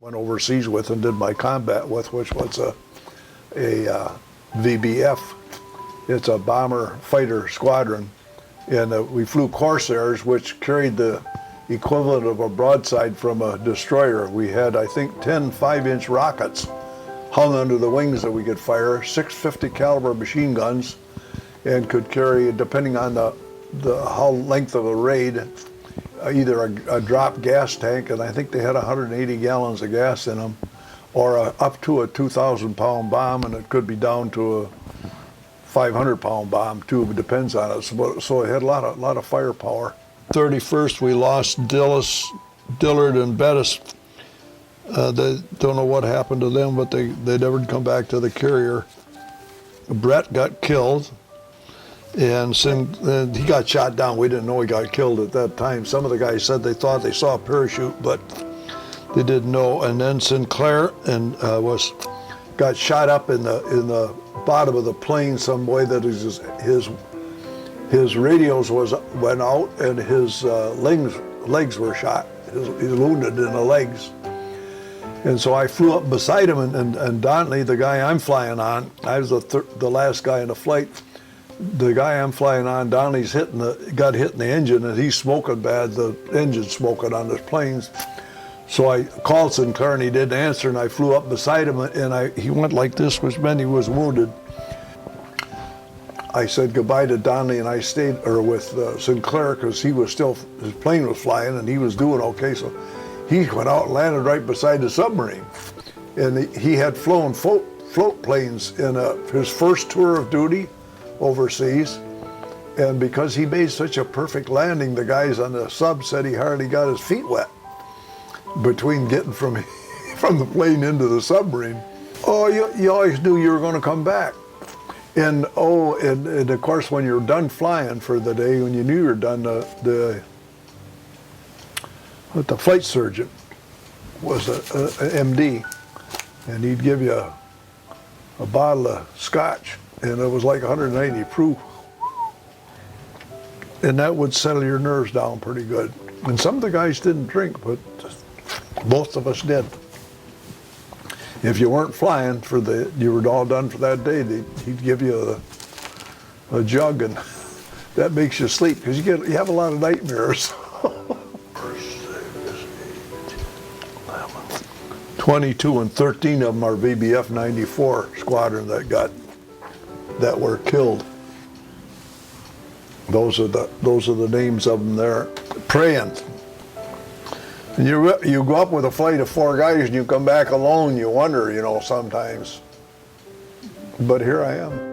went overseas with and did my combat with, which was a VBF. It's a bomber fighter squadron. And we flew Corsairs, which carried the equivalent of a broadside from a destroyer. We had, I think, 10 5-inch rockets hung under the wings that we could fire, 650 caliber machine guns, and could carry, depending on the how length of a raid, either a drop gas tank, and I think they had 180 gallons of gas in them, or up to a 2,000-pound bomb, and it could be down to a 500-pound bomb too. It depends on it. So it had a lot of firepower. 31st, we lost Dillard and Bettis. They don't know what happened to them, but they never come back to the carrier. Brett got killed. And he got shot down. We didn't know he got killed at that time. Some of the guys said they thought they saw a parachute, but they didn't know. And then Sinclair got shot up in the bottom of the plane some way that his radios went out and his legs were shot. He's wounded in the legs. And so I flew up beside him, and Donley, the guy I'm flying on, I was the last guy in the flight. The guy I'm flying on, Donley's got hit in the engine, and he's smoking bad. The engine's smoking on his planes. So I called Sinclair, and he didn't answer, and I flew up beside him, and he went like this, which meant he was wounded. I said goodbye to Donley, and I stayed with Sinclair, because his plane was flying, and he was doing okay. So he went out and landed right beside the submarine. And he had flown float planes in his first tour of duty overseas, and because he made such a perfect landing, the guys on the sub said he hardly got his feet wet between getting from the plane into the submarine. Oh, you always knew you were going to come back. And of course, when you're done flying for the day, when you knew you were done, the flight surgeon was a MD, and he'd give you a bottle of scotch, and it was like 190 proof. And that would settle your nerves down pretty good. And some of the guys didn't drink, but most of us did. If you weren't flying you were all done for that day, he'd give you a jug, and that makes you sleep, because you have a lot of nightmares. 22 and 13 of them are VBF 94 squadron that were killed. Those are the names of them there. Praying. And you go up with a flight of 4 guys and you come back alone. You wonder, sometimes. But here I am.